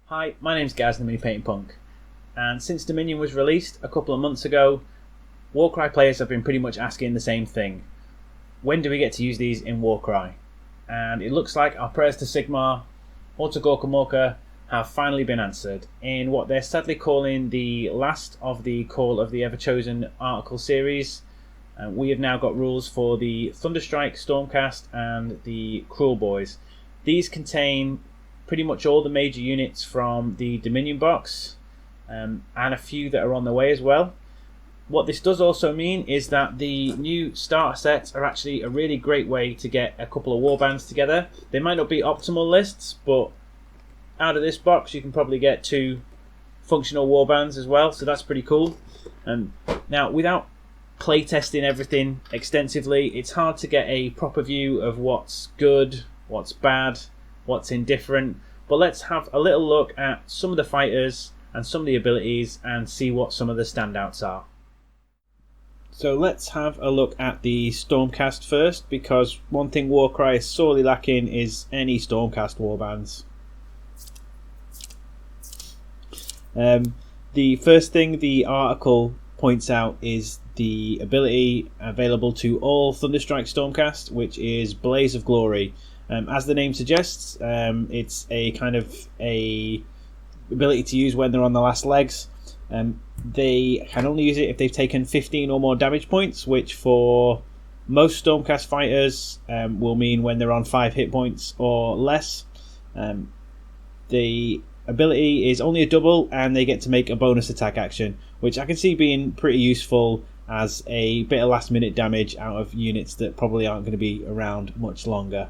Hi, my name's Gaz, the Mini Painting Punk, and since Dominion was released a couple of months ago, Warcry players have been pretty much asking the same thing. When do we get to use these in Warcry? And it looks like our prayers to Sigmar, or to Gorkamorka, have finally been answered in what they're sadly calling the last of the Call of the Everchosen article series. We have now got rules for the Thunderstrike, Stormcast and the Cruel Boys. These contain pretty much all the major units from the Dominion box, and a few that are on the way as well. What this does also mean is that the new starter sets are actually a really great way to get a couple of warbands together. They might not be optimal lists, but out of this box you can probably get 2 functional warbands as well, so that's pretty cool. Now, without playtesting everything extensively, it's hard to get a proper view of what's good, what's bad, what's indifferent, but let's have a little look at some of the fighters and some of the abilities and see what some of the standouts are. So let's have a look at the Stormcast first, because one thing Warcry is sorely lacking is any Stormcast warbands. The first thing the article points out is the ability available to all Thunderstrike Stormcast, which is Blaze of Glory. As the name suggests, it's a kind of a ability to use when they're on the last legs. They can only use it if they've taken 15 or more damage points, which for most Stormcast fighters will mean when they're on 5 hit points or less. The ability is only a double, and they get to make a bonus attack action, which I can see being pretty useful as a bit of last minute damage out of units that probably aren't going to be around much longer.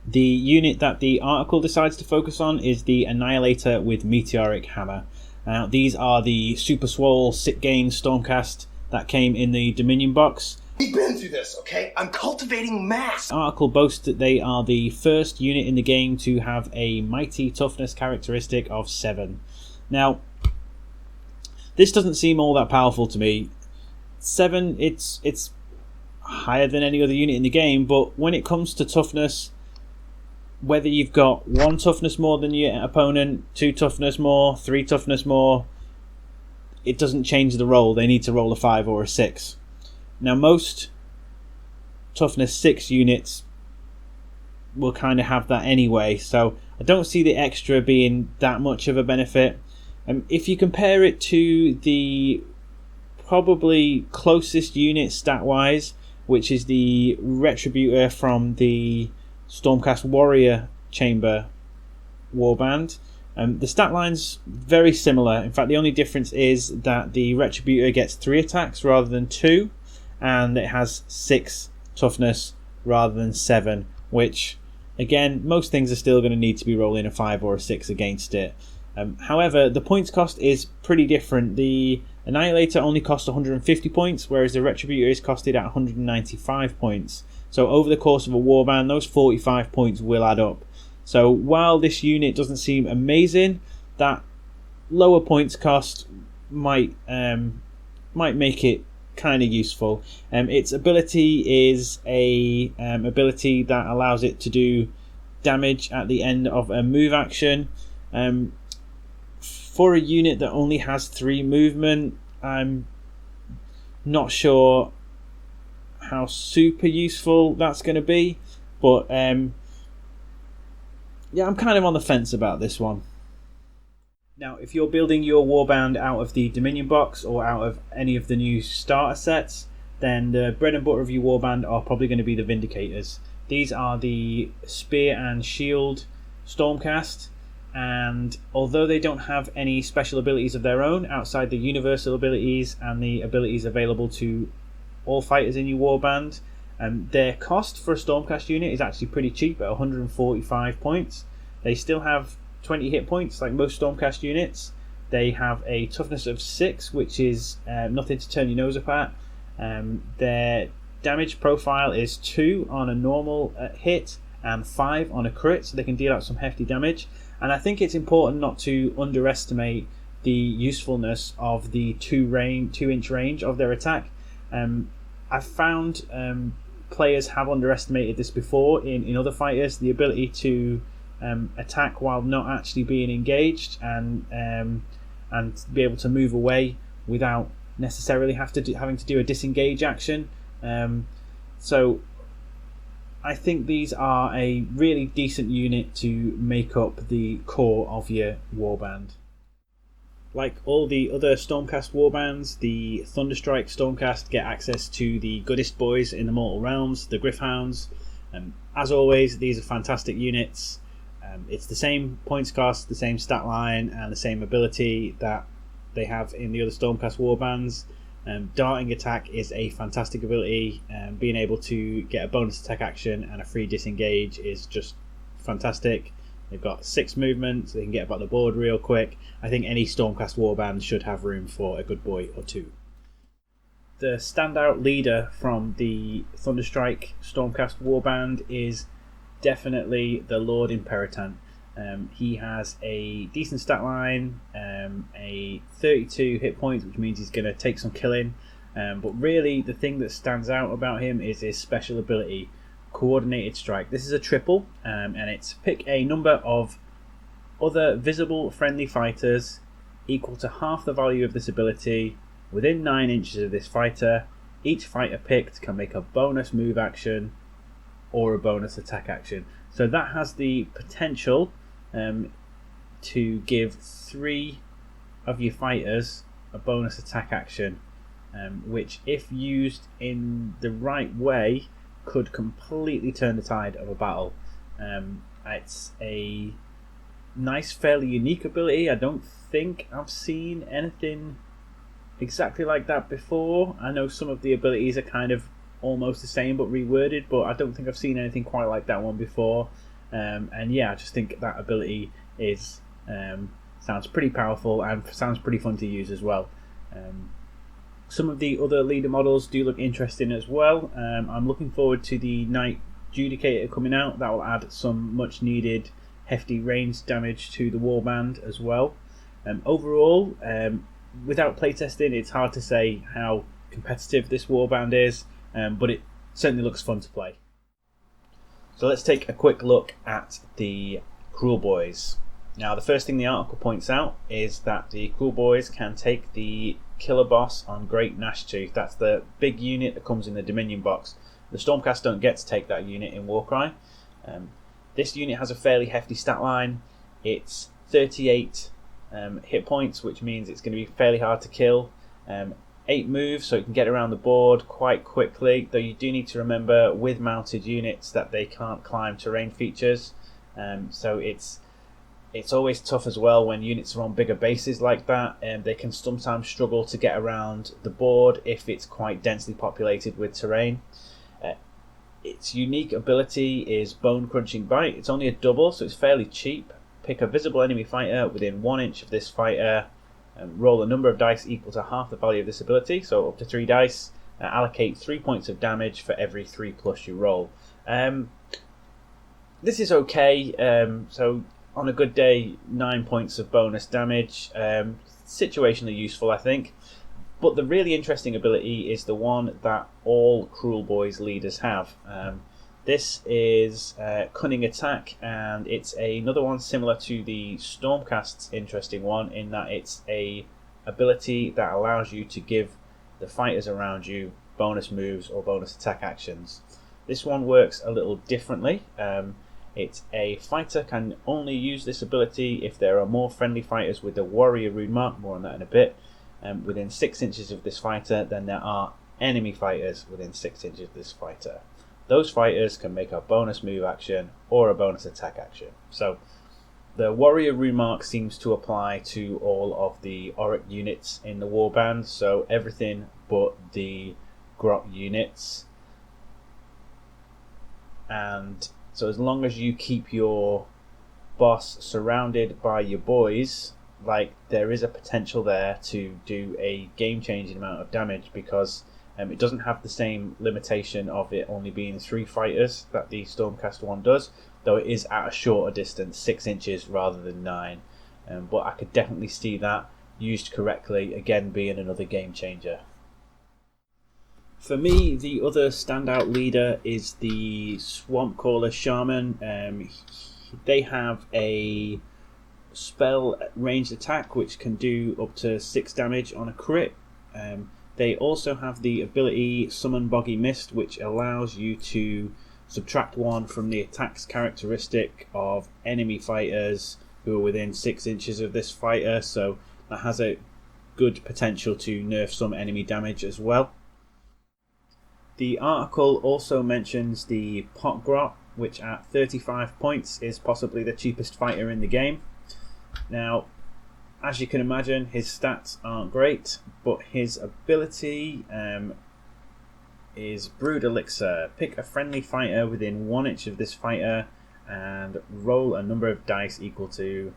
The unit that the article decides to focus on is the Annihilator with Meteoric Hammer. Now, these are the Super Swole Sit Gain Stormcast that came in the Dominion box. We've been through this, okay? I'm cultivating mass. The article boasts that they are the first unit in the game to have a mighty toughness characteristic of 7. Now, this doesn't seem all that powerful to me. 7, it's higher than any other unit in the game, but when it comes to toughness, whether you've got 1 toughness more than your opponent, 2 toughness more, 3 toughness more, it doesn't change the roll. They need to roll a 5 or a 6. Now, most toughness 6 units will kind of have that anyway, so I don't see the extra being that much of a benefit. If you compare it to the probably closest unit stat-wise, which is the Retributor from the Stormcast Warrior Chamber warband, the stat line's very similar. In fact, the only difference is that the Retributor gets 3 attacks rather than 2, and it has 6 toughness rather than 7, which, again, most things are still going to need to be rolling a 5 or a 6 against it. However, the points cost is pretty different. The Annihilator only costs 150 points, whereas the Retributor is costed at 195 points. So over the course of a warband, those 45 points will add up. So while this unit doesn't seem amazing, that lower points cost might make it kind of useful. Its ability is a ability that allows it to do damage at the end of a move action. For a unit that only has 3 movement, I'm not sure how super useful that's going to be, but yeah, I'm kind of on the fence about this one. Now, if you're building your warband out of the Dominion box or out of any of the new starter sets, then the bread and butter of your warband are probably going to be the Vindicators. These are the Spear and Shield Stormcast, and although they don't have any special abilities of their own outside the universal abilities and the abilities available to all fighters in your warband, their cost for a Stormcast unit is actually pretty cheap at 145 points. They still have 20 hit points like most Stormcast units. They have a toughness of 6, which is nothing to turn your nose up at. Their damage profile is 2 on a normal hit and 5 on a crit, so they can deal out some hefty damage. And I think it's important not to underestimate the usefulness of the 2-inch range of their attack. I've found players have underestimated this before in other fighters, the ability to attack while not actually being engaged, and be able to move away without necessarily having to do a disengage action. So I think these are a really decent unit to make up the core of your warband. Like all the other Stormcast warbands, the Thunderstrike Stormcast get access to the goodest boys in the Mortal Realms, the Griff Hounds. As always, these are fantastic units. It's the same points cost, the same stat line, and the same ability that they have in the other Stormcast warbands. Darting attack is a fantastic ability. Being able to get a bonus attack action and a free disengage is just fantastic. They've got 6 movement, so they can get about the board real quick. I think any Stormcast warband should have room for a good boy or 2. The standout leader from the Thunderstrike Stormcast warband is definitely the Lord in Periton. He has a decent stat line, a 32 hit points, which means he's going to take some killing. But really, the thing that stands out about him is his special ability, Coordinated Strike. This is a triple, and it's pick a number of other visible friendly fighters equal to half the value of this ability within 9 inches of this fighter. Each fighter picked can make a bonus move action or a bonus attack action. So that has the potential to give 3 of your fighters a bonus attack action, which, if used in the right way, could completely turn the tide of a battle. It's a nice, fairly unique ability. I don't think I've seen anything exactly like that before. I know some of the abilities are kind of almost the same but reworded, but I don't think I've seen anything quite like that one before. And yeah, I just think that ability is sounds pretty powerful and sounds pretty fun to use as well. Some of the other leader models do look interesting as well. I'm looking forward to the Knight Judicator coming out. That will add some much needed hefty range damage to the warband as well. Overall, without playtesting, it's hard to say how competitive this warband is, but it certainly looks fun to play. So let's take a quick look at the Cruel Boys. Now, the first thing the article points out is that the Cruel Boys can take the killer boss on Great Gnashtooth. That's the big unit that comes in the Dominion box. The Stormcast don't get to take that unit in Warcry. This unit has a fairly hefty stat line. It's 38 hit points, which means it's going to be fairly hard to kill. 8 moves, so it can get around the board quite quickly, though you do need to remember with mounted units that they can't climb terrain features. So it's always tough as well when units are on bigger bases like that, and they can sometimes struggle to get around the board if it's quite densely populated with terrain. Its unique ability is Bone Crunching Bite. It's only a double, so it's fairly cheap. Pick a visible enemy fighter within 1 inch of this fighter, and roll a number of dice equal to half the value of this ability, so up to 3 dice. Allocate 3 points of damage for every 3+ you roll. This is okay. So on a good day, 9 points of bonus damage. Situationally useful, I think. But the really interesting ability is the one that all Cruel Boys leaders have. This is Cunning Attack, and it's another one similar to the Stormcast's interesting one in that it's a ability that allows you to give the fighters around you bonus moves or bonus attack actions. This one works a little differently. It's a fighter can only use this ability if there are more friendly fighters with the Warrior rune mark, more on that in a bit, within 6 inches of this fighter than there are enemy fighters within 6 inches of this fighter. Those fighters can make a bonus move action or a bonus attack action. So the Warrior rune mark seems to apply to all of the Auric units in the warband, so everything but the grot units. And so as long as you keep your boss surrounded by your boys, like, there is a potential there to do a game-changing amount of damage, because it doesn't have the same limitation of it only being 3 fighters that the Stormcast one does, though it is at a shorter distance, 6 inches rather than 9. But I could definitely see that, used correctly, again being another game changer. For me, the other standout leader is the Swamp Caller Shaman. they have a spell ranged attack which can do up to 6 damage on a crit. They also have the ability Summon Boggy Mist, which allows you to subtract 1 from the attack's characteristic of enemy fighters who are within 6 inches of this fighter, so that has a good potential to nerf some enemy damage as well. The article also mentions the pot grot, which at 35 points is possibly the cheapest fighter in the game. Now, as you can imagine, his stats aren't great, but his ability is Brewed Elixir. Pick a friendly fighter within 1 inch of this fighter and roll a number of dice equal to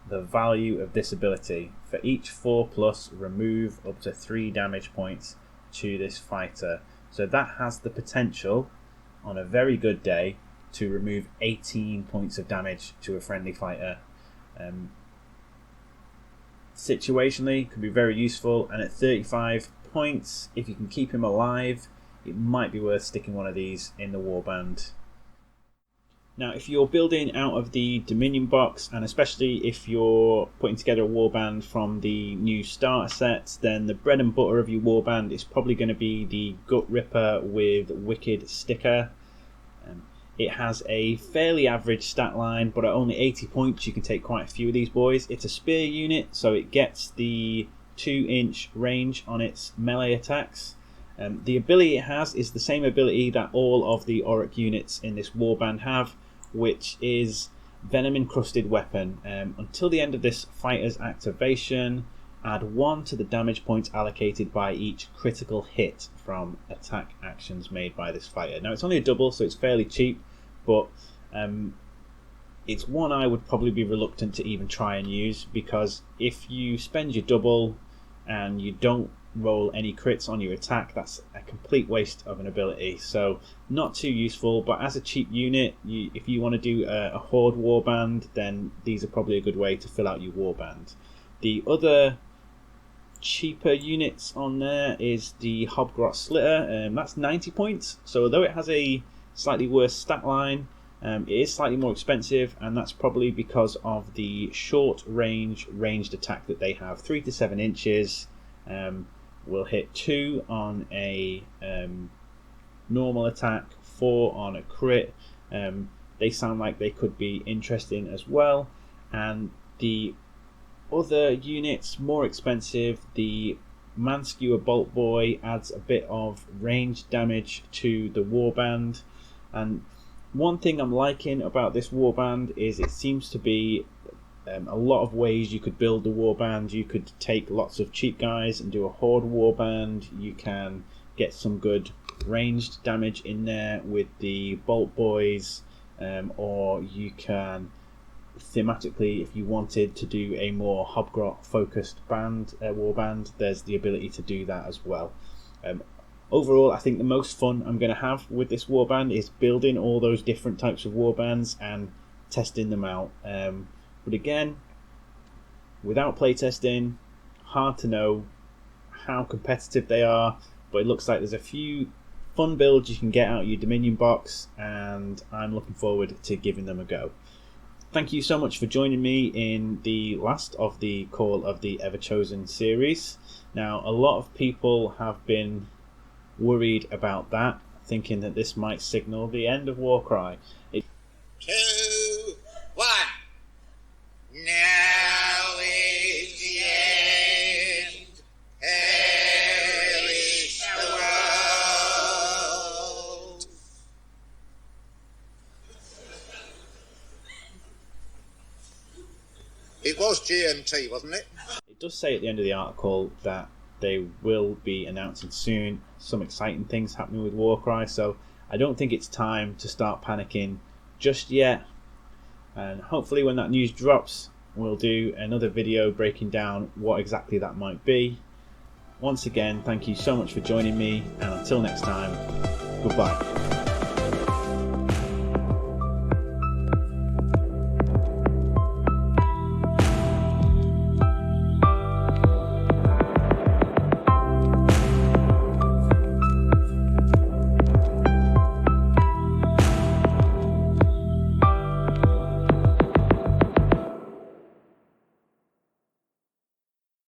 the value of this ability. For each 4+, remove up to 3 damage points to this fighter. So that has the potential, on a very good day, to remove 18 points of damage to a friendly fighter. Situationally, can be very useful, and at 35 points, if you can keep him alive, it might be worth sticking one of these in the warband. Now, if you're building out of the Dominion box, and especially if you're putting together a warband from the new starter sets, then the bread and butter of your warband is probably going to be the Gut Ripper with Wicked Sticker. It has a fairly average stat line, but at only 80 points you can take quite a few of these boys. It's a spear unit, so it gets the 2-inch range on its melee attacks. The ability it has is the same ability that all of the Auric units in this warband have, which is Venom Encrusted Weapon. Until the end of this fighter's activation, add 1 to the damage points allocated by each critical hit from attack actions made by this fighter. Now, it's only a double, so it's fairly cheap, but it's one I would probably be reluctant to even try and use, because if you spend your double and you don't roll any crits on your attack, that's a complete waste of an ability. So not too useful, but as a cheap unit, if you want to do a horde warband, then these are probably a good way to fill out your warband. The other cheaper units on there is the Hobgrot Slitter. That's 90 points, so although it has a slightly worse stat line, it is slightly more expensive, and that's probably because of the short range ranged attack that they have. 3 to 7 inches, will hit 2 on a normal attack, 4 on a crit. They sound like they could be interesting as well. And the other units, more expensive, the Manskewer Bolt Boy adds a bit of ranged damage to the warband. And one thing I'm liking about this warband is it seems to be a lot of ways you could build the warband. You could take lots of cheap guys and do a horde warband. You can get some good ranged damage in there with the Bolt Boys, or you can thematically, if you wanted to do a more Hobgrot focused warband, there's the ability to do that as well. Overall, I think the most fun I'm going to have with this warband is building all those different types of warbands and testing them out. But again, without playtesting, hard to know how competitive they are, but it looks like there's a few fun builds you can get out of your Dominion box, and I'm looking forward to giving them a go. Thank you so much for joining me in the last of the Call of the Everchosen series. Now, a lot of people have been worried about that, thinking that this might signal the end of Warcry. 2, 1. Now is the end. Perish the world. It was GMT, wasn't it? It does say at the end of the article that they will be announcing soon some exciting things happening with Warcry, so I don't think it's time to start panicking just yet. And hopefully when that news drops, we'll do another video breaking down what exactly that might be. Once again, thank you so much for joining me, and until next time, goodbye.